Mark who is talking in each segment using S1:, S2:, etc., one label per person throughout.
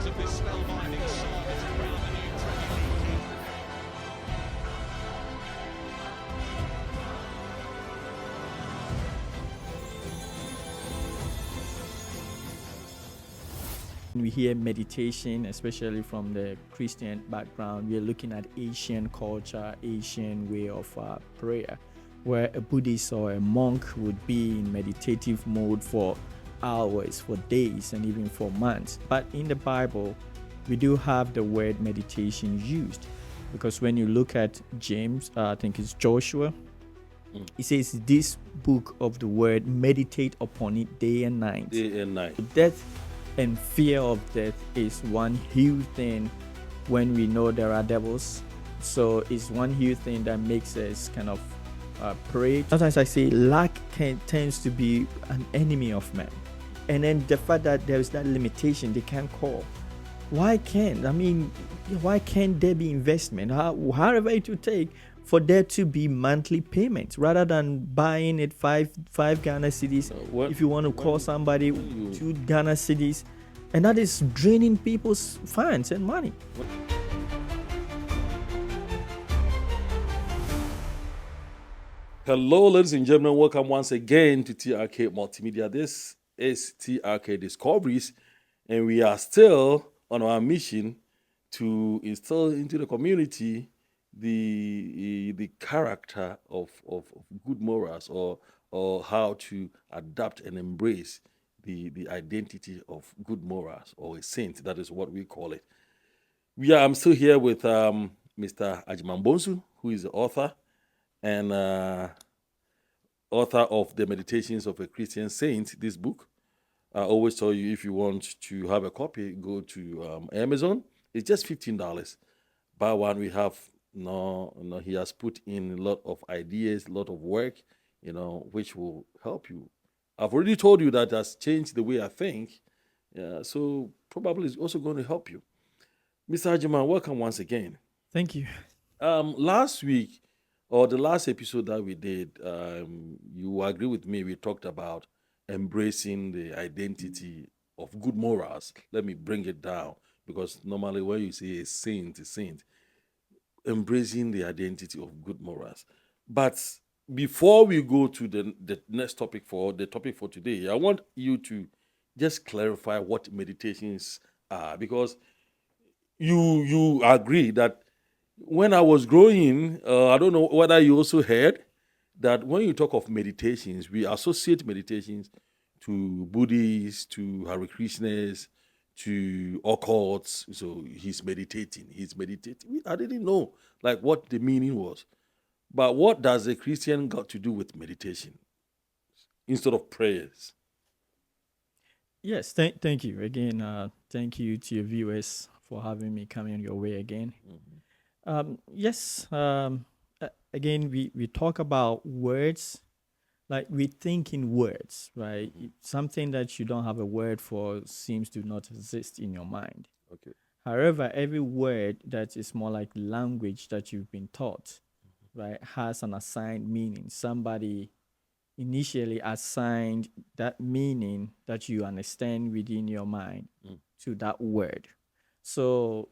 S1: of this spellbinding saga to crown the new Premier League king.
S2: When we hear meditation, especially from the Christian background, we are looking at Asian culture, Asian way of prayer, where a Buddhist or a monk would be in meditative mode for hours, for days, and even for months. But in the Bible, we do have the word meditation used, because when you look at James, I think it's Joshua, it says, this book of the word, meditate upon it day and night.
S3: Day and night.
S2: Death and fear of death is one huge thing when we know there are devils. So it's one huge thing that makes us kind of pray. Sometimes I say lack tends to be an enemy of man. And then the fact that there is that limitation, they can't call. Why can't there be investment? However it will take for there to be monthly payments rather than buying it five Ghana cedis. If you want to call somebody 2 Ghana cedis, and that is draining people's funds and money.
S3: Hello, ladies and gentlemen. Welcome once again to TRK Multimedia. This is TRK Discoveries, and we are still on our mission to instill into the community the character of good morals, or how to adapt and embrace the identity of good morals, or a saint. That is what we call it. I'm still here with Mr. Ajiman Bonsu, who is the author and author of The Meditations of a Christian Saint, this book. I always tell you, if you want to have a copy, go to Amazon. It's just $15. Buy one. We have he has put in a lot of ideas, a lot of work, which will help you. I've already told you that has changed the way I think, so probably it's also going to help you. Mr. Ajiman, welcome once again.
S2: Thank you.
S3: Last week, or the last episode that we did, you agree with me, we talked about embracing the identity of good morals. Let me bring it down, because normally when you say a saint, embracing the identity of good morals. But before we go to the next topic, for today, I want you to just clarify what meditations are, because you agree that when I was growing, I don't know whether you also heard that when you talk of meditations, we associate meditations to Buddhists, to Hare Krishnas, to occults. So he's meditating. I didn't know what the meaning was. But what does a Christian got to do with meditation instead of prayers?
S2: Yes, thank you again. Thank you to your viewers for having me coming your way again. Yes, again, we talk about words, like we think in words, right? Something that you don't have a word for seems to not exist in your mind.
S3: Okay.
S2: However, every word that is more like language that you've been taught, right, has an assigned meaning. Somebody initially assigned that meaning that you understand within your mind to that word. So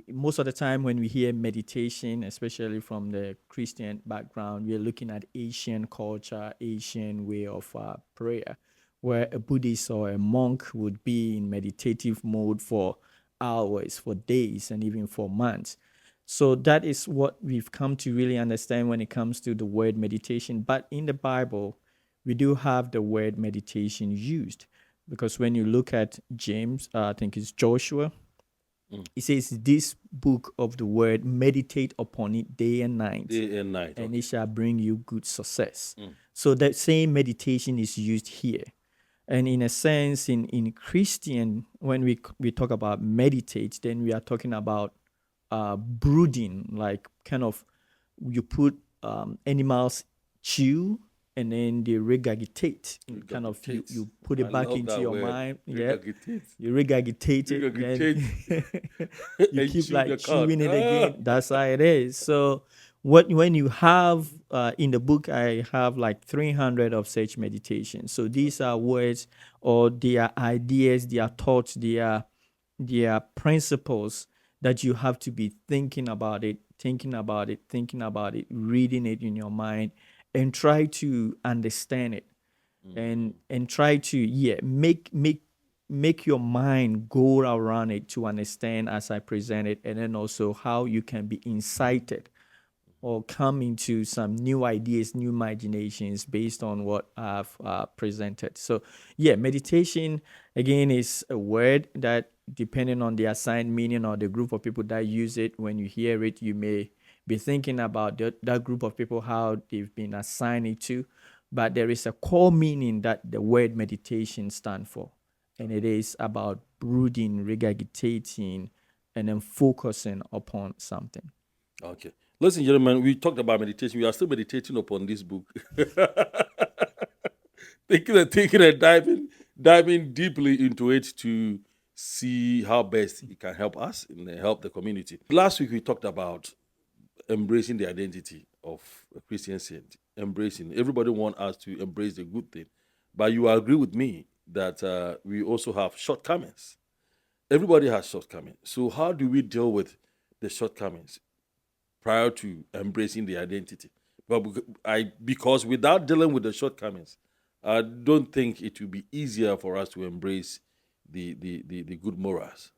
S2: most of the time when we hear meditation, especially from the Christian background, we are looking at Asian culture, Asian way of prayer, where a Buddhist or a monk would be in meditative mode for hours, for days, and even for months. So that is what we've come to really understand when it comes to the word meditation. But in the Bible, we do have the word meditation used, because when you look at James, I think it's Joshua, it says, this book of the word, meditate upon it day and night.
S3: Day and night.
S2: And it shall bring you good success. So that same meditation is used here. And in a sense, in Christian, when we talk about meditate, then we are talking about brooding, like kind of you put animals chew and then they regurgitate. Kind of you put it back into your mind. Yeah. You regurgitate it. Then you keep like chewing it again. That's how it is. So when you have in the book, I have like 300 of such meditations. So these are words, or they are ideas, they are thoughts, they are there are principles that you have to be thinking about it, reading it in your mind, and try to understand it, and try to make your mind go around it to understand as I present it, and then also how you can be incited or come into some new ideas, new imaginations based on what I've presented. So, yeah, meditation again is a word that, depending on the assigned meaning or the group of people that use it, when you hear it, you may be thinking about that group of people, how they've been assigned it to. But there is a core meaning that the word meditation stands for, and it is about brooding, regurgitating, and then focusing upon something.
S3: Okay. Listen, gentlemen, we talked about meditation. We are still meditating upon this book. thinking and diving deeply into it to see how best it can help us and help the community. Last week, we talked about embracing the identity of a Christian saint. Embracing. Everybody wants us to embrace the good thing. But you agree with me that we also have shortcomings. Everybody has shortcomings. So how do we deal with the shortcomings prior to embracing the identity? Because without dealing with the shortcomings, I don't think it will be easier for us to embrace the good morals.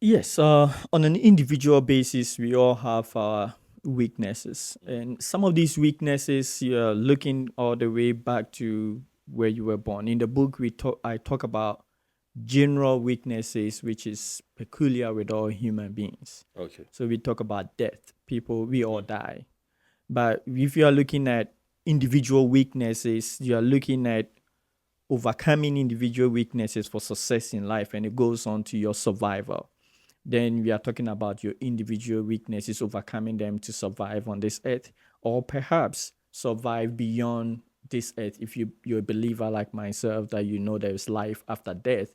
S2: Yes, on an individual basis, we all have our weaknesses, and some of these weaknesses, you're looking all the way back to where you were born. In the book, I talk about general weaknesses, which is peculiar with all human beings.
S3: Okay.
S2: So we talk about death. People, we all die. But if you are looking at individual weaknesses, you are looking at overcoming individual weaknesses for success in life, and it goes on to your survival. Then we are talking about your individual weaknesses, overcoming them to survive on this earth, or perhaps survive beyond this earth. If you're a believer like myself, that you know there is life after death,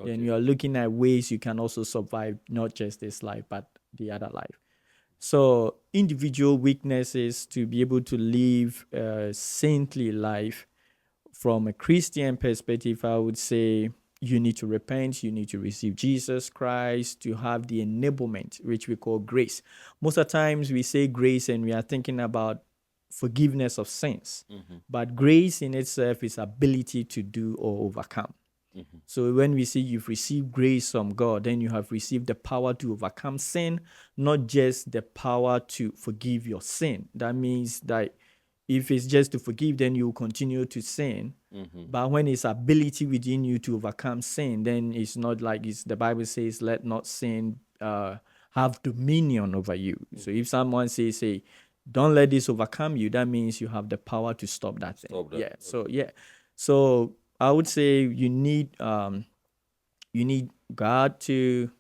S2: then you are looking at ways you can also survive not just this life, but the other life. So individual weaknesses to be able to live a saintly life from a Christian perspective, I would say you need to repent, you need to receive Jesus Christ to have the enablement, which we call grace. Most of the times we say grace and we are thinking about forgiveness of sins, but grace in itself is ability to do or overcome. So when we say you've received grace from God, then you have received the power to overcome sin, not just the power to forgive your sin. That means that if it's just to forgive, then you will continue to sin. But when it's ability within you to overcome sin, then it's not like the Bible says, let not sin have dominion over you. So if someone says, hey, don't let this overcome you, that means you have the power to stop that thing.
S3: Stop that.
S2: Yeah. So So I would say you need God to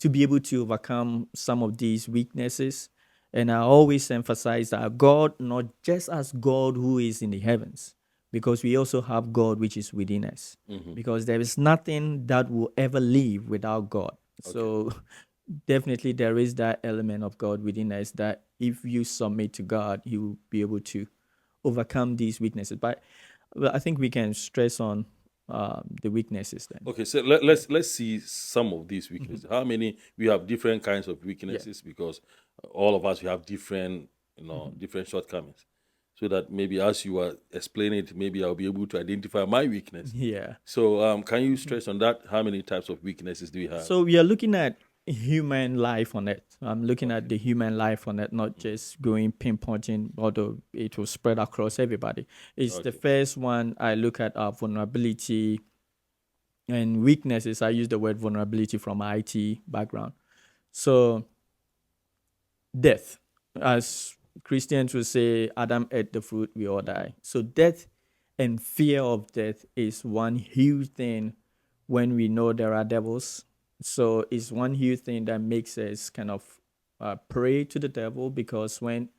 S2: be able to overcome some of these weaknesses. And I always emphasize that God, not just as God who is in the heavens, because we also have God which is within us. Because there is nothing that will ever live without God. So definitely there is that element of God within us that if you submit to God, He will be able to overcome these weaknesses. But I think we can stress on the weaknesses then.
S3: Okay, so let's see some of these weaknesses. How many? We have different kinds of weaknesses because all of us, we have different different shortcomings. So that maybe as you are explaining it, maybe I'll be able to identify my weakness.
S2: Yeah.
S3: So can you stress on that? How many types of weaknesses do we have?
S2: So we are looking at human life on it. I'm looking at the human life on it, not just going pinpointing, although it will spread across everybody. It's the first one I look at vulnerability and weaknesses. I use the word vulnerability from my IT background. So death, as Christians will say, Adam ate the fruit, we all die. So death and fear of death is one huge thing when we know there are devils. So it's one huge thing that makes us kind of pray to the devil, because when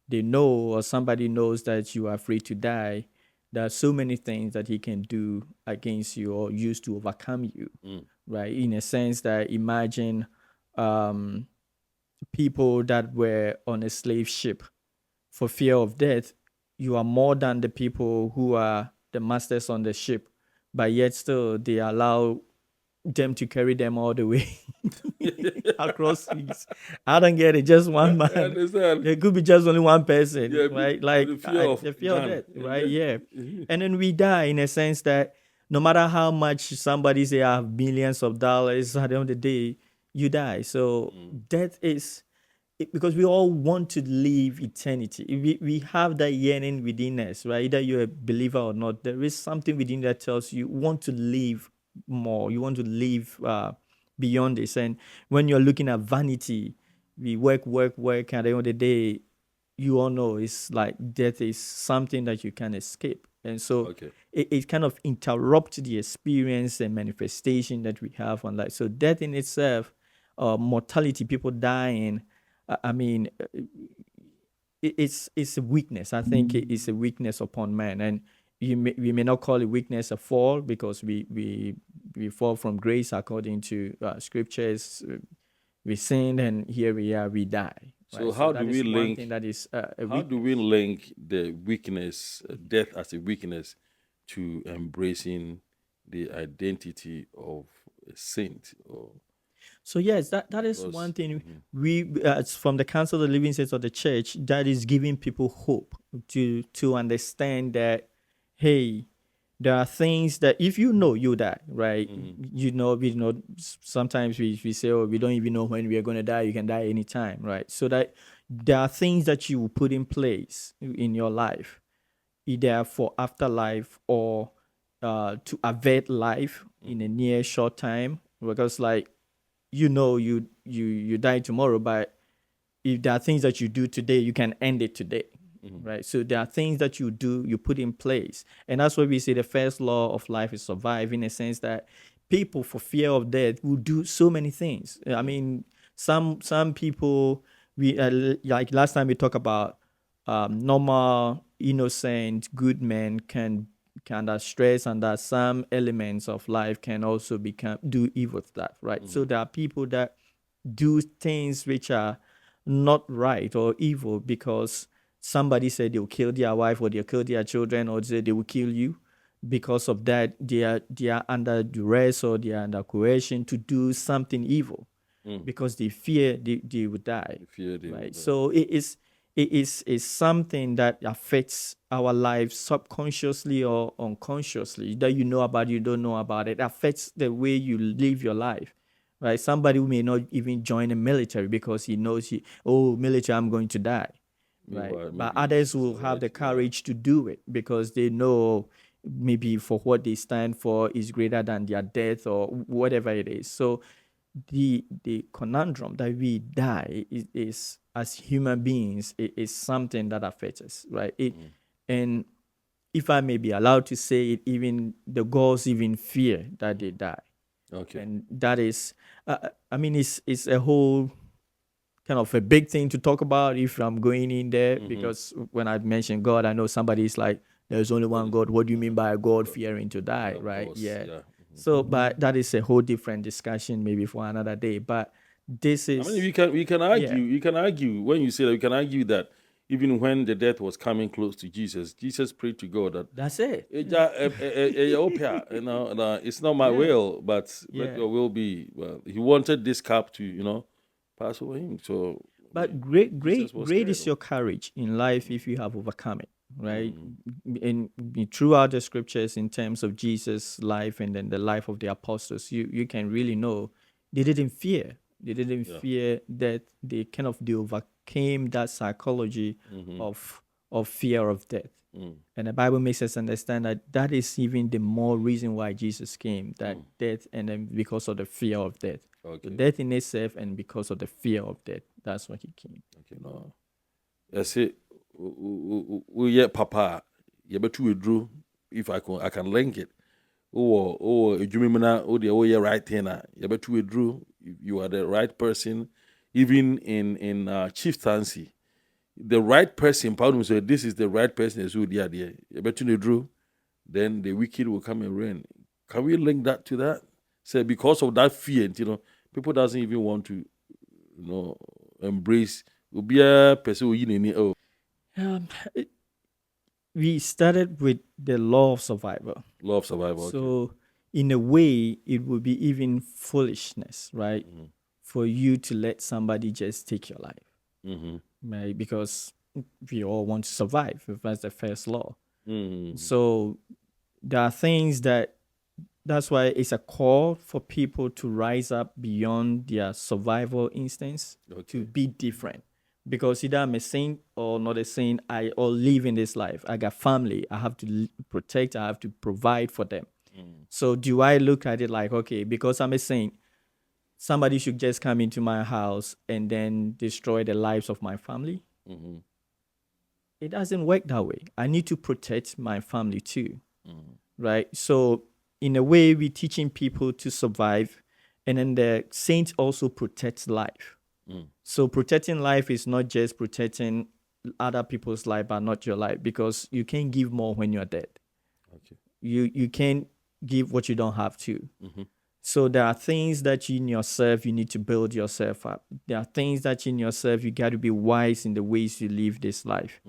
S2: they know or somebody knows that you are free to die, there are so many things that he can do against you or use to overcome you, right? In a sense that imagine people that were on a slave ship for fear of death. You are more than the people who are the masters on the ship, but yet still they allow them to carry them all the way across seas. I don't get it. Just one
S3: I
S2: man.
S3: understand.
S2: There could be just only one person,
S3: Yeah,
S2: right? Like
S3: the fear of
S2: the fear of
S3: gun.
S2: death,
S3: And
S2: right?
S3: then-
S2: Yeah. And then we die in a sense that no matter how much somebody say I have millions of dollars, at the end of the day, you die. So death is because we all want to live eternity. We have that yearning within us, right? Either you're a believer or not, there is something within that tells you want to live more. You want to live beyond this. And when you're looking at vanity, we work, and at the end of the day, you all know it's like death is something that you can escape. And so
S3: Okay.
S2: it kind of interrupts the experience and manifestation that we have on life. So death in itself, mortality, people dying, I mean, it's a weakness. I think it's a weakness upon man, and we may not call it weakness a fall because we fall from grace according to scriptures. We sinned, and here we are. We die.
S3: So
S2: right?
S3: how
S2: that
S3: do
S2: is
S3: we
S2: one
S3: link-
S2: thing that is a
S3: How
S2: weakness.
S3: do we link the weakness, death as a weakness, to embracing the identity of a saint? Or
S2: So yes, that is
S3: Because-
S2: one thing we it's from the Council of the Living Saints of the Church that is giving people hope to understand that hey, there are things that if you know you die, right? You know, sometimes we say, oh, we don't even know when we are going to die. You can die anytime, right? So that there are things that you will put in place in your life, either for afterlife or to avert life in a near short time, because like you die tomorrow, but if there are things that you do today, you can end it today, right? So there are things that you do, you put in place, and that's why we say the first law of life is survive, in a sense that people, for fear of death, will do so many things. I mean, some people, we like last time we talked about normal, innocent, good men can under stress, and that some elements of life can also do evil stuff, right? So there are people that do things which are not right or evil because somebody said they'll kill their wife or they'll kill their children or they will kill you. Because of that, they are under duress or they are under coercion to do something evil because they fear they would die.
S3: fear they
S2: Right.
S3: would die.
S2: So it is something that affects our lives subconsciously or unconsciously, that you know about, you don't know about it, affects the way you live your life. Right. Somebody who may not even join the military because he knows military, I'm going to die. Right.
S3: Meanwhile,
S2: But
S3: maybe
S2: others
S3: it's
S2: will
S3: right,
S2: have the
S3: yeah.
S2: courage to do it because they know maybe for what they stand for is greater than their death or whatever it is. So the conundrum that we die is as human beings is something that affects us, right? And if I may be allowed to say it, even the gods even fear that they die.
S3: Okay.
S2: And that is I mean it's a whole kind of a big thing to talk about if I'm going in there, because when I mention God, I know somebody's like, there's only one God. What do you mean by a God fearing to die,
S3: Of
S2: right?
S3: course,
S2: Yeah.
S3: yeah.
S2: So, but that is a whole different discussion, maybe for another day. But this is
S3: I mean, we can argue. You can argue when you say that. You can argue that even when the death was coming close to Jesus, Jesus prayed to God that
S2: that's it.
S3: you know, it's not my will, but let
S2: Yeah.
S3: your will be. Well, he wanted this cup to pass over him. So,
S2: But great
S3: Jesus was
S2: is
S3: scared.
S2: your courage in life if you have overcome it, right? And throughout the scriptures, in terms of Jesus' life and then the life of the apostles, you can really know they didn't fear. They didn't fear that. They overcame that psychology of fear of death. And the Bible makes us understand that is even the more reason why Jesus came, that death, and then because of the fear of death.
S3: Okay.
S2: So death in itself, and because of the fear of death, that's why he came.
S3: Okay, no. I say, we yet papa. You better withdraw if I can link it. You remember the right thing. You better withdraw. You are the right person, even in chieftaincy. The right person, Paul said, this is the right person. So the idea. You better withdraw. Then the wicked will come and reign. Can we link that to that? Say because of that fear, people doesn't even want to, embrace. Be a person who
S2: We started with the law of survival.
S3: love survival.
S2: So in a way, it would be even foolishness, right? For you to let somebody just take your life, right? Because we all want to survive. That's the first law. So there are things that's why it's a call for people to rise up beyond their survival instincts to be different. Because either I'm a saint or not a saint, I all live in this life. I got family. I have to protect. I have to provide for them. So do I look at it like, okay, because I'm a saint, somebody should just come into my house and then destroy the lives of my family? It doesn't work that way. I need to protect my family too, right? So in a way, we're teaching people to survive, and then the saints also protect life. So protecting life is not just protecting other people's life, but not your life, because you can't give more when you're dead. You can't give what you don't have to. So there are things that in yourself you need to build yourself up. There are things that in yourself you got to be wise in the ways you live this life,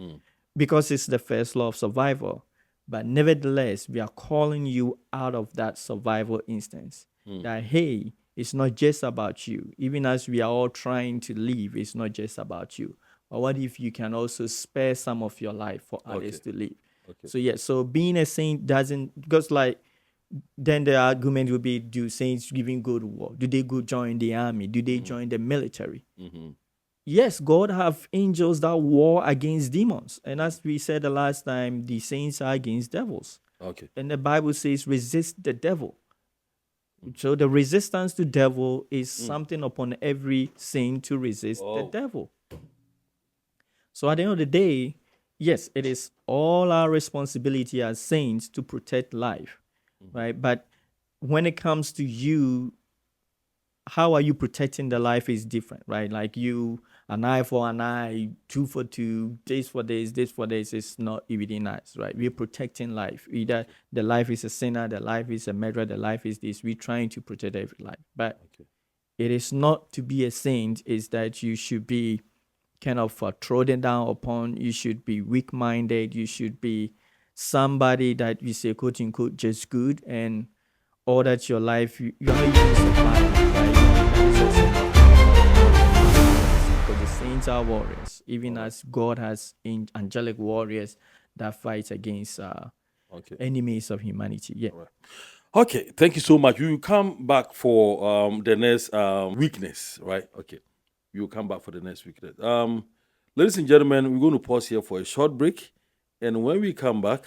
S2: because it's the first law of survival. But nevertheless, we are calling you out of that survival instance. That, hey, it's not just about you. Even as we are all trying to live, it's not just about you. But what if you can also spare some of your life for others to live? So yeah, so being a saint doesn't, because like, then the argument will be, do saints even go to war? Do they go join the army? Do they join the military? Yes, God have angels that war against demons. And as we said the last time, the saints are against devils. And the Bible says, resist the devil. So the resistance to devil is something upon every saint to resist the devil. So at the end of the day, yes, it is all our responsibility as saints to protect life, right? But when it comes to you, how are you protecting the life is different, right? Like you, an eye for an eye, two for two, this for this is not really nice, right? We're protecting life. Either the life is a sinner, the life is a murderer, the life is this. We're trying to protect every life. But it is not to be a saint, is that you should be kind of trodden down upon. You should be weak-minded. You should be somebody that we say, quote unquote, just good, and all that your life, you're not even surviving, right? That is also not, because the saints are warriors, even as God has angelic warriors that fight against enemies of humanity. Yeah.
S3: Okay, thank you so much. We will come back for the next weakness, right? Okay, we will come back for the next weakness. Ladies and gentlemen, we're going to pause here for a short break, and when we come back,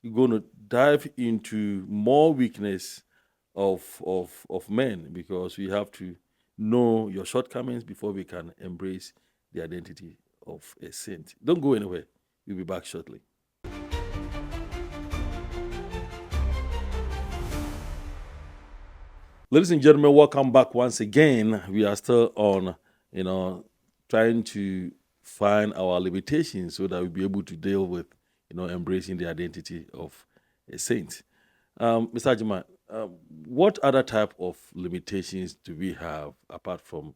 S3: we're going to dive into more weakness of men, because we have to know your shortcomings before we can embrace the identity of a saint. Don't go anywhere. We'll be back shortly. Ladies and gentlemen, welcome back once again. We are still on, trying to find our limitations so that we'll be able to deal with, embracing the identity of a saint. Mr. Ajima, what other type of limitations do we have apart from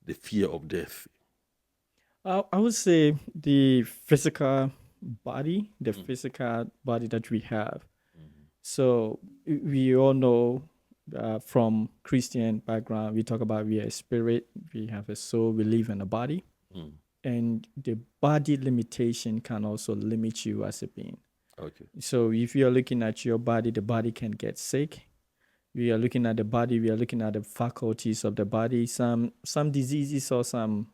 S3: the fear of death?
S2: I would say the physical body, physical body that we have. So we all know from Christian background, we talk about we are a spirit, we have a soul, we live in a body. And the body limitation can also limit you as a being. So if you're looking at your body, the body can get sick. We are looking at the body, we are looking at the faculties of the body, some diseases or some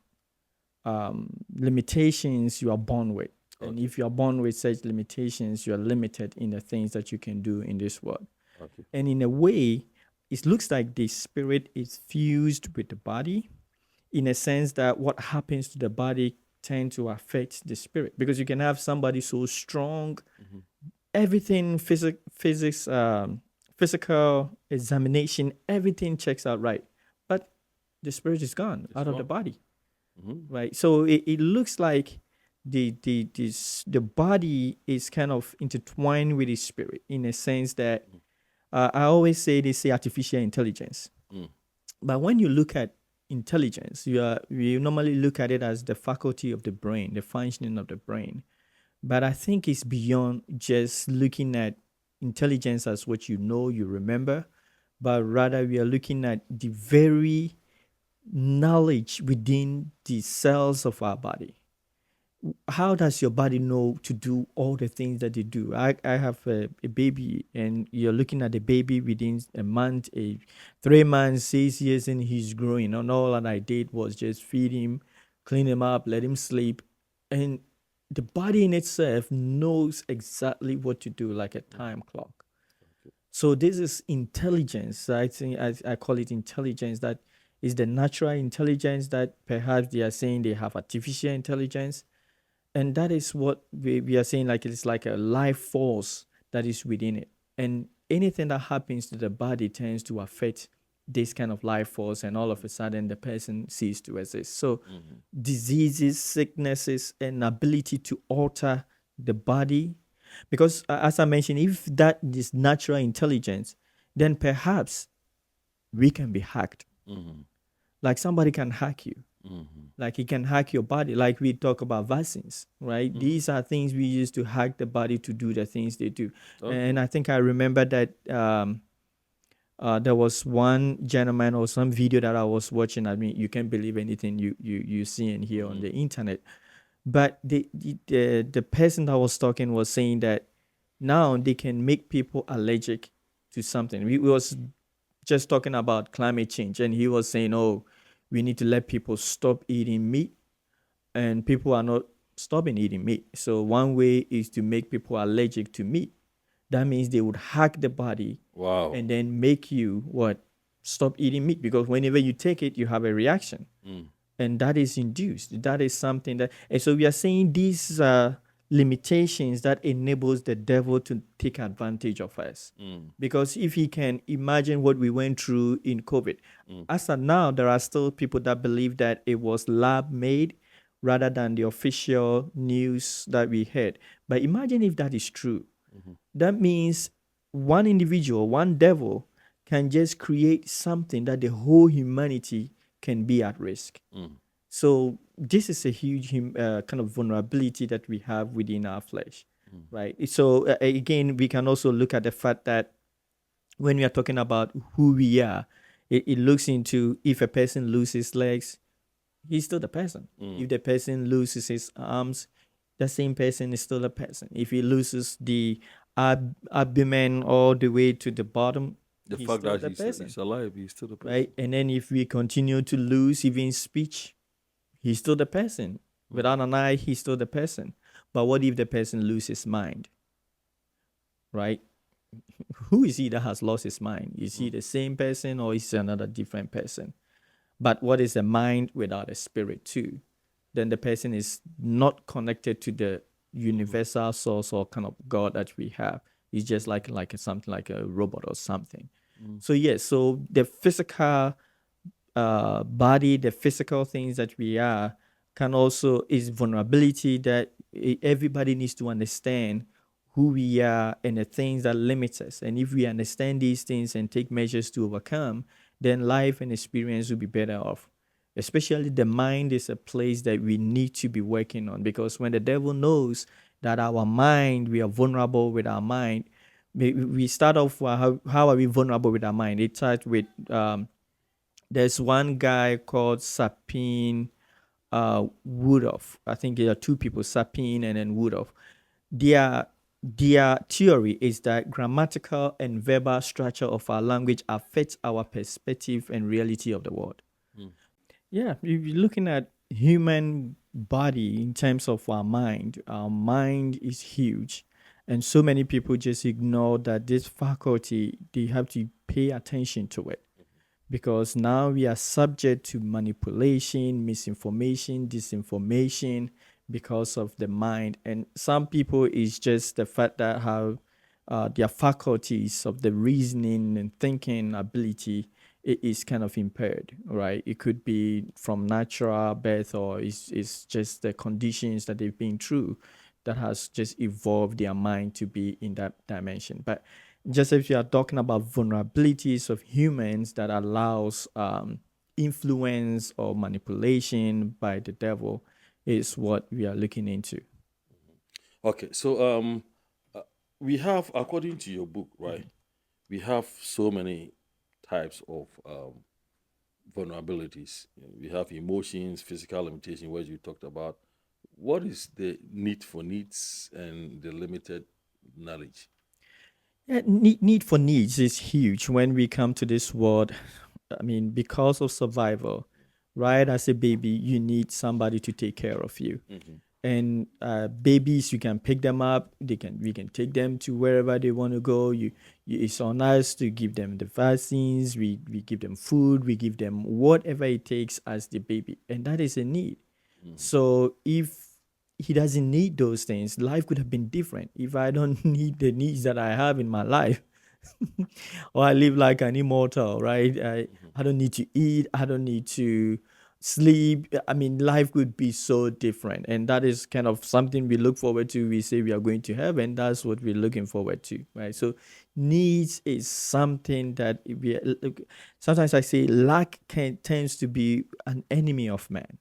S2: limitations you are born with. And if you are born with such limitations, you are limited in the things that you can do in this world. And in a way, it looks like the spirit is fused with the body, in a sense that what happens to the body tend to affect the spirit. Because you can have somebody so strong, everything, physical examination, everything checks out right. But the spirit is gone out of the body. Right? So it looks like the body is kind of intertwined with the spirit, in a sense that I always say, they say artificial intelligence. But when you look at intelligence, we normally look at it as the faculty of the brain, the functioning of the brain. But I think it's beyond just looking at intelligence as what you know, you remember, but rather we are looking at the very knowledge within the cells of our body. How does your body know to do all the things that they do? I have a baby, and you're looking at the baby within a month, 3 months, 6 years, and he's growing. And all that I did was just feed him, clean him up, let him sleep. And the body in itself knows exactly what to do, like a time clock. So this is intelligence. I think I call it intelligence. That is the natural intelligence that perhaps they are saying they have artificial intelligence. And that is what we are saying, like it's like a life force that is within it. And anything that happens to the body tends to affect this kind of life force, and all of a sudden the person ceases to exist. So diseases, sicknesses, and ability to alter the body, because as I mentioned, if that is natural intelligence, then perhaps we can be hacked. Like somebody can hack you. Like he can hack your body. Like we talk about vaccines, right? These are things we use to hack the body to do the things they do. And I think I remember that there was one gentleman or some video that I was watching. I mean, you can't believe anything you see and hear on the internet. But the person that was talking was saying that now they can make people allergic to something. We was just talking about climate change, and he was saying, oh, we need to let people stop eating meat, and people are not stopping eating meat. So one way is to make people allergic to meat. That means they would hack the body
S3: Wow.
S2: and then make you what? Stop eating meat, because whenever you take it, you have a reaction. And that is induced. That is something that, and so we are saying these limitations that enables the devil to take advantage of us. Because if he can imagine what we went through in COVID, as of now, there are still people that believe that it was lab made rather than the official news that we heard. But imagine if that is true. That means one individual, one devil, can just create something that the whole humanity can be at risk. So this is a huge kind of vulnerability that we have within our flesh, right? So again, we can also look at the fact that when we are talking about who we are, it looks into if a person loses legs, he's still the person. If the person loses his arms, the same person is still a person. If he loses the abdomen all the way to the bottom,
S3: The
S2: he's
S3: fact
S2: still
S3: that
S2: the person,
S3: he's alive, he's still the person.
S2: right? And then if we continue to lose even speech, he's still the person. Without an eye, he's still the person. But what if the person loses mind? Right? Who is he that has lost his mind? Is he the same person, or is he another different person? But what is a mind without a spirit too? Then the person is not connected to the universal source or kind of God that we have. It's just like something like a robot or something. So yes, so the physical body, the physical things that we are, can also is vulnerability that everybody needs to understand who we are and the things that limit us. And if we understand these things and take measures to overcome, then life and experience will be better off. Especially the mind is a place that we need to be working on, because when the devil knows that our mind, we are vulnerable with our mind, we start off, how are we vulnerable with our mind? It starts with there's one guy called Sapin Woodruff. I think there are two people, Sapin and then Woodruff. Their theory is that grammatical and verbal structure of our language affects our perspective and reality of the world. Yeah, if you're looking at human body in terms of our mind is huge. And so many people just ignore that this faculty, they have to pay attention to it, because now we are subject to manipulation, misinformation, disinformation because of the mind. And some people, is just the fact that how their faculties of the reasoning and thinking ability is kind of impaired, right? It could be from natural birth, or it's just the conditions that they've been through that has just evolved their mind to be in that dimension. But just if you are talking about vulnerabilities of humans that allows influence or manipulation by the devil, is what we are looking into.
S3: Okay, so we have, according to your book, right? We have so many types of vulnerabilities. We have emotions, physical limitation, what you talked about. What is the need for needs and the limited knowledge?
S2: Yeah, need for needs is huge when we come to this world. I mean, because of survival, right? As a baby, you need somebody to take care of you. And babies, you can pick them up. We can take them to wherever they want to go. It's on us to give them the vaccines. We give them food. We give them whatever it takes as the baby, and that is a need. So if he doesn't need those things, life could have been different. If I don't need the needs that I have in my life, or I live like an immortal, right? I don't need to eat. I don't need to sleep. I mean, life could be so different. And that is kind of something we look forward to. We say we are going to heaven. That's what we're looking forward to, right? So needs is something that sometimes I say lack tends to be an enemy of man.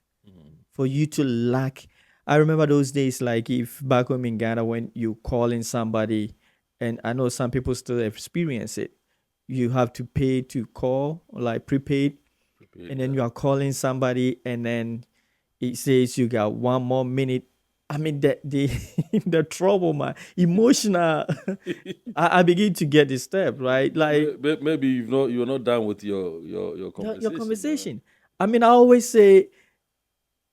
S2: For you to lack, I remember those days, like if back home in Ghana, when you call in somebody, and I know some people still experience it, you have to pay to call, like prepaid, and then you are calling somebody, and then it says you got one more minute. I mean, the the trouble, my emotional, I begin to get disturbed, right? Like
S3: Maybe you're not done with your conversation.
S2: your conversation. I mean, I always say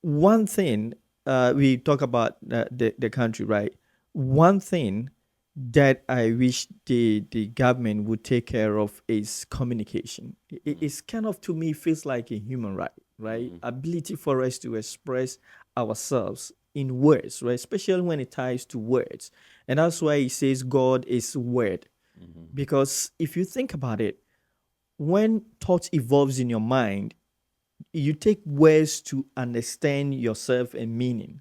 S2: one thing. We talk about the country, right? One thing that I wish the government would take care of is communication. It's kind of, to me, feels like a human right, right? Ability for us to express ourselves in words, right? Especially when it ties to words. And that's why he says God is word. Because if you think about it, when thought evolves in your mind, you take words to understand yourself and meaning.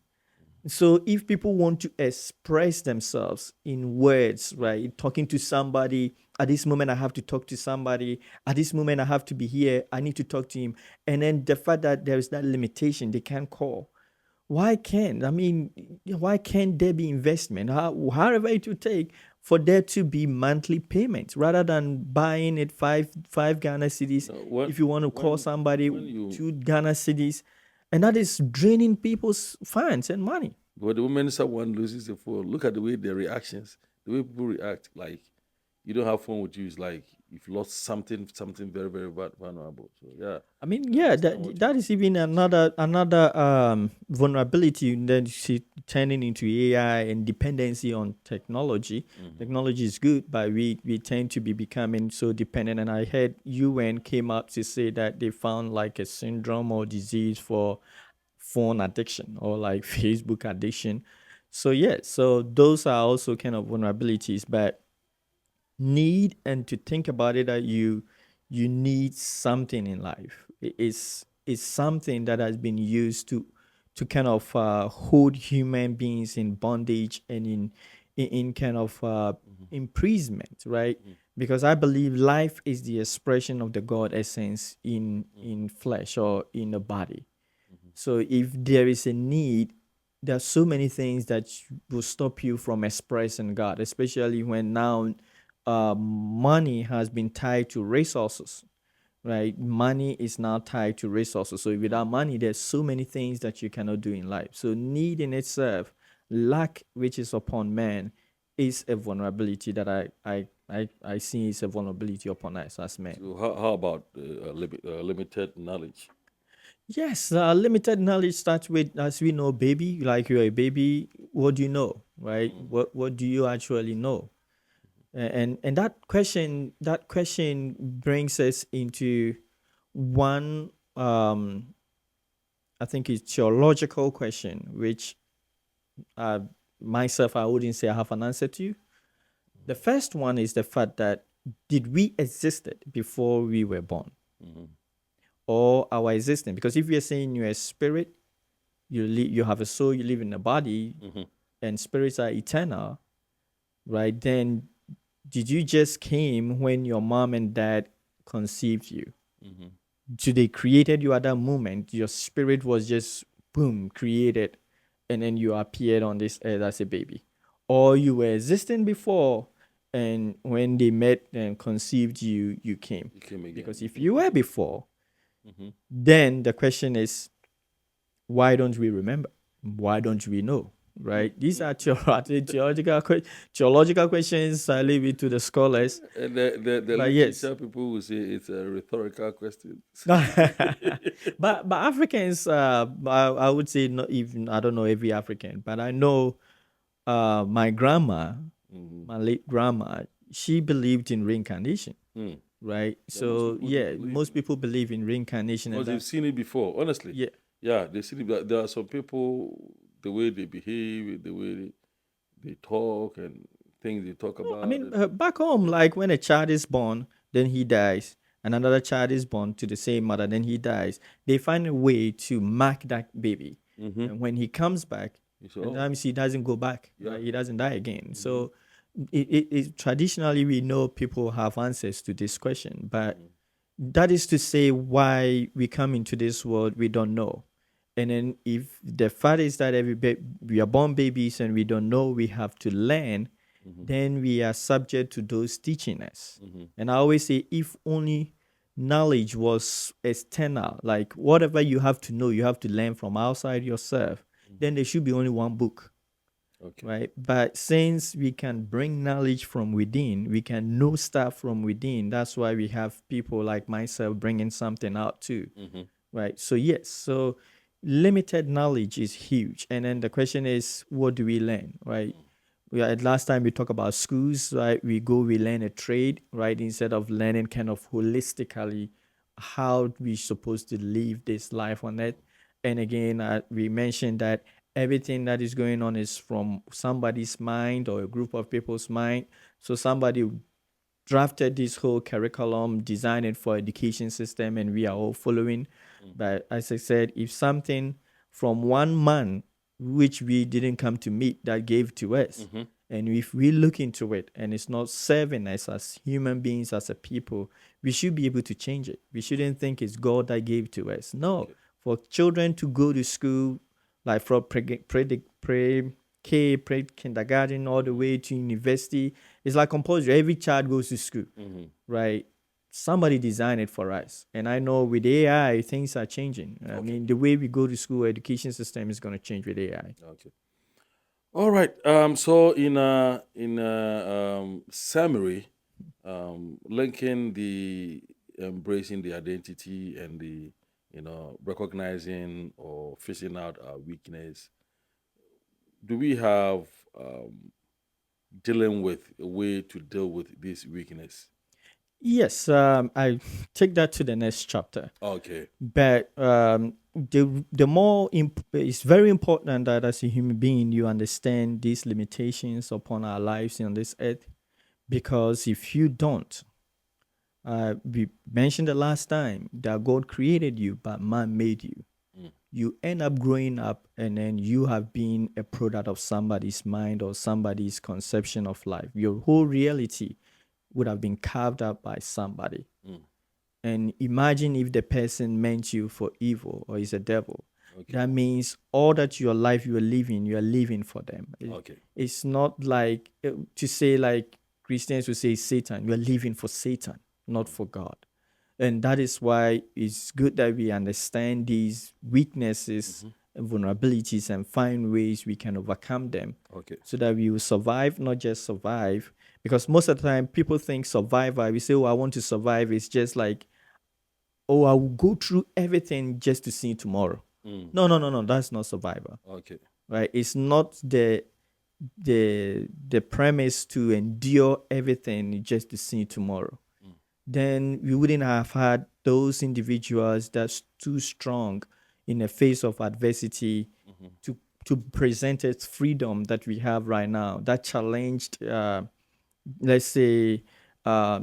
S2: So if people want to express themselves in words, right? Talking to somebody, at this moment I have to talk to somebody, at this moment I have to be here, I need to talk to him. And then the fact that there is that limitation, they can't call. Why can't? I mean, why can't there be investment? However it will take for there to be monthly payments rather than buying it five Ghana cities. If you want to call somebody, 2 Ghana cities, and that is draining people's funds and money.
S3: But the moment someone loses the phone, look at the way their reactions, the way people react. Like you don't have phone with you, it's like you've lost something very, very vulnerable. So yeah.
S2: I mean, yeah, that is even another vulnerability that is turning into AI and dependency on technology. Technology is good, but we tend to be becoming so dependent. And I heard UN came up to say that they found like a syndrome or disease for phone addiction or like Facebook addiction. So yeah, so those are also kind of vulnerabilities, but need, and to think about it, that you need something in life. It's something that has been used to kind of hold human beings in bondage and in kind of imprisonment, right? Because I believe life is the expression of the God essence in flesh or in the body. So if there is a need, there are so many things that will stop you from expressing God, especially when now money has been tied to resources, right? Money is now tied to resources. So without money, there's so many things that you cannot do in life. So need in itself, lack which is upon man, is a vulnerability that I see is a vulnerability upon us as men.
S3: So how about limited knowledge?
S2: Yes, limited knowledge starts with, as we know, baby. Like you're a baby, what do you know, right? What do you actually know? And that question brings us into one, I think it's theological question, which uh, myself I wouldn't say I have an answer to. The first one is the fact that, did we existed before we were born, or our existence? Because if you're saying you're a spirit, you have a soul, you live in a body, and spirits are eternal, right? Then did you just came when your mom and dad conceived you? So they created you at that moment. Your spirit was just boom created, and then you appeared on this earth as a baby. or you were existing before, and when they met and conceived you, you came.
S3: You came again.
S2: Because if you were before,
S3: Mhm.
S2: then the question is, why don't we remember? Why don't we know? Right? These are theological questions. I leave it to the scholars.
S3: And the
S2: But yes.
S3: literature people will say it's a rhetorical question.
S2: but Africans, I would say not even, I don't know every African, but I know my grandma,
S3: Mhm.
S2: my late grandma, she believed in reincarnation,
S3: Mm.
S2: right?
S3: Yeah, most
S2: So
S3: people do
S2: yeah,
S3: believe
S2: most people believe in reincarnation, and
S3: because they've
S2: that,
S3: seen it before. Honestly,
S2: yeah.
S3: yeah, they've seen it. But there are some people, the way they behave, the way they talk, and things they talk
S2: No, I
S3: about.
S2: mean, back home, like when a child is born, then he dies, and another child is born to the same mother, then he dies. They find a way to mark that baby,
S3: Mm-hmm.
S2: and when he comes back,
S3: You say, oh,
S2: sometimes he doesn't go back,
S3: yeah.
S2: right? He doesn't die again. So, traditionally we know people have answers to this question, but that is to say, why we come into this world, we don't know. And then if the fact is that we are born babies and we don't know, we have to learn, then we are subject to those teaching us. And I always say, if only knowledge was external, like whatever you have to know, you have to learn from outside yourself, then there should be only one book.
S3: Okay.
S2: Right? But since we can bring knowledge from within, we can know stuff from within. That's why we have people like myself bringing something out too. Right? So yes, so limited knowledge is huge. And then the question is, what do we learn? Right? Last time we talked about schools, right? We learn a trade, right? Instead of learning kind of holistically how we supposed to live this life on earth. And again, we mentioned that everything that is going on is from somebody's mind or a group of people's mind. So somebody drafted this whole curriculum, designed it for education system, and we are all following. But as I said, if something from one man, which we didn't come to meet, that gave to us, and if we look into it and it's not serving us as human beings, as a people, we should be able to change it. We shouldn't think it's God that gave to us. No, for children to go to school, like from pre-kindergarten all the way to university, it's like compulsory. Every child goes to school, right? Somebody designed it for us. And I know with AI, things are changing. I mean, the way we go to school, education system is going to change with AI.
S3: Okay. All right. So in summary, linking the embracing the identity and the recognizing or fishing out our weakness, do we have dealing with a way to deal with this weakness?
S2: Yes, I take that to the next chapter.
S3: Okay.
S2: But the more it's very important that as a human being you understand these limitations upon our lives on this earth, because if you don't, we mentioned the last time that God created you, but man made you. You end up growing up, and then you have been a product of somebody's mind or somebody's conception of life. Your whole reality would have been carved out by somebody. And imagine if the person meant you for evil or is a devil. That means all that your life you are living for them. It's not like to say, like Christians would say, Satan. You are living for Satan, not for God. And that is why it's good that we understand these weaknesses and vulnerabilities and find ways we can overcome them, so that we will survive, not just survive. Because most of the time people think survivor, we say, oh, I want to survive. It's just like, oh, I will go through everything just to see tomorrow. No. That's not survivor. Right? It's not the premise to endure everything just to see tomorrow. Then we wouldn't have had those individuals that's too strong in the face of adversity to present its freedom that we have right now, that challenged let's say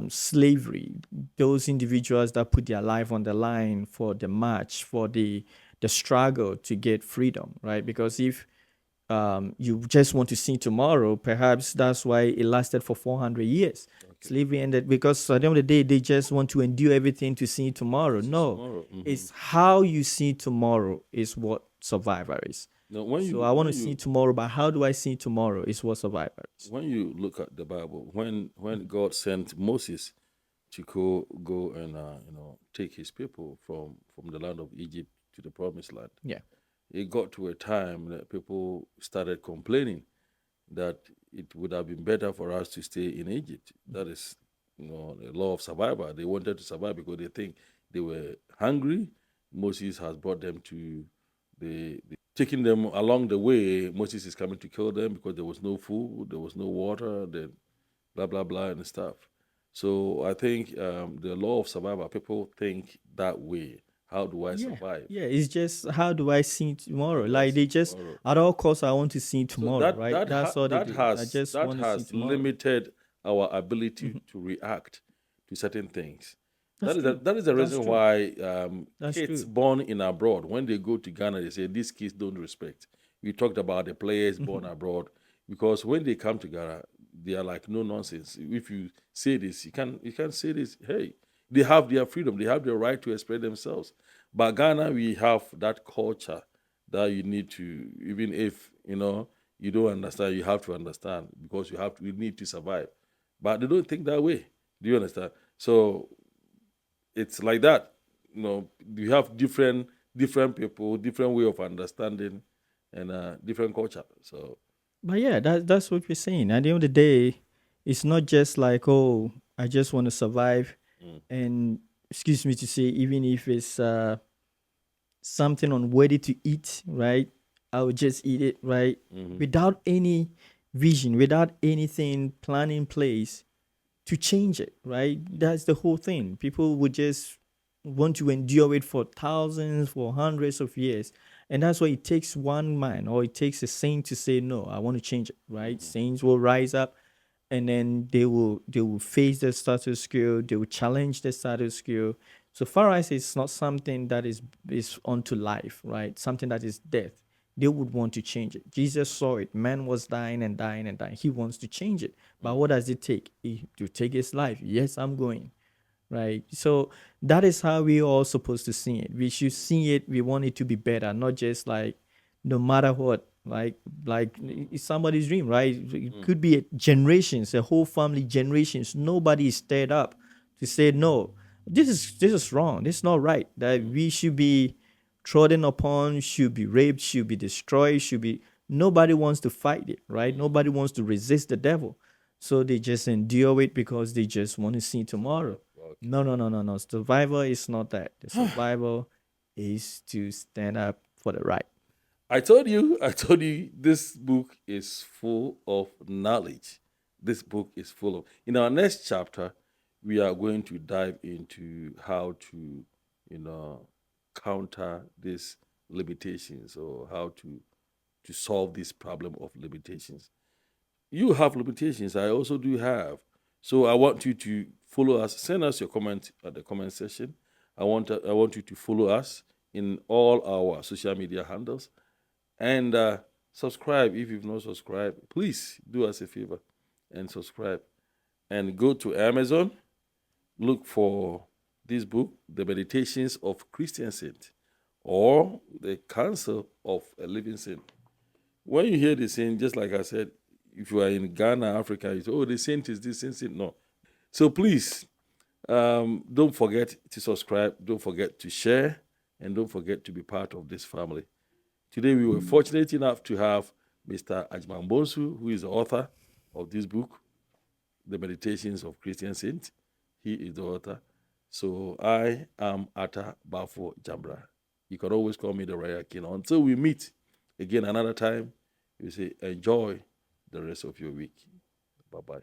S2: slavery, those individuals that put their life on the line for the march, for the struggle to get freedom, right? Because if you just want to see tomorrow, perhaps that's why it lasted for 400 years. Slavery ended because at the end of the day, they just want to endure everything to see tomorrow. No, it's how you see tomorrow is what survivor is.
S3: Now, when
S2: So
S3: you
S2: I want
S3: when
S2: to see
S3: you
S2: tomorrow, but how do I see tomorrow is what survivor is.
S3: when you look at the Bible, when God sent Moses to go and take his people from the land of Egypt to the promised land,
S2: Yeah.
S3: it got to a time that people started complaining that it would have been better for us to stay in Egypt. That is, the law of survival. They wanted to survive because they think they were hungry. Moses has brought them to taking them along the way. Moses is coming to kill them because there was no food, there was no water, then blah blah blah and stuff. So I think the law of survival. People think that way. How do I
S2: Yeah.
S3: survive?
S2: Yeah. It's just how do I see tomorrow?
S3: How do I
S2: Like
S3: see
S2: they just
S3: tomorrow?
S2: at all costs I want to see
S3: So
S2: tomorrow, right? That's all they do. I just
S3: that
S2: want to see
S3: has
S2: tomorrow.
S3: limited our ability to react to certain things.
S2: That's true.
S3: That is the
S2: That's
S3: reason
S2: true.
S3: why
S2: That's
S3: kids
S2: true.
S3: born in abroad, when they go to Ghana, they say these kids don't respect. We talked about the players born abroad because when they come to Ghana, they are like no nonsense. If you say this, you can't say this. Hey, they have their freedom, they have their right to express themselves. But Ghana, we have that culture that you need to, even if you don't understand, you have to understand because you need to survive. But they don't think that way. Do you understand? So it's like that. You have different people, different way of understanding, and different culture. So
S2: But yeah, that's what we're saying. At the end of the day, it's not just like, oh, I just want to survive,
S3: mm,
S2: and excuse me to say, even if it's something unworthy to eat, right? I would just eat it, right?
S3: mhm.
S2: Without any vision, without anything planned in place to change it, right? That's the whole thing. People would just want to endure it for thousands, for hundreds of years. And that's why it takes one man or it takes a saint to say, no, I want to change it, right? Saints will rise up and then they will face the status quo, they will challenge the status quo. So far as it's not something that is unto life, right? Something that is death. They would want to change it. Jesus saw it. Man was dying and dying and dying. He wants to change it. But what does it take? To take his life. Yes, I'm going. Right. So that is how we all supposed to see it. We should see it. We want it to be better, not just like no matter what. Like it's somebody's dream, right? It could be generations, a whole family generations. Nobody is stirred up to say no. This is wrong. This is not right. That we should be trodden upon, should be raped, should be destroyed, should be. Nobody wants to fight it, right? Nobody wants to resist the devil. So they just endure it because they just want to see tomorrow. No, no, no, no, no. Survival is not that. The survival is to stand up for the right.
S3: I told you this book is full of knowledge. This book is full of. In our next chapter, we are going to dive into how to, counter these limitations or how to solve this problem of limitations. You have limitations. I also do have. So I want you to follow us. Send us your comment at the comment section. I want you to follow us in all our social media handles and subscribe if you've not subscribed. Please do us a favor and subscribe. And go to Amazon, look for this book, The Meditations of Christian Saint, or The Counsel of a Living Saint. When you hear the saint, just like I said, if you are in Ghana, Africa, you say, oh, the saint is this saint. No. So please, don't forget to subscribe, don't forget to share, and don't forget to be part of this family. Today, we were fortunate enough to have Mr. Ajman Bonsu, who is the author of this book, The Meditations of Christian Saint. He is the author. So I am Atta Bafo Jambra. You can always call me the Royal King. Until we meet again another time, you say enjoy the rest of your week. Bye-bye.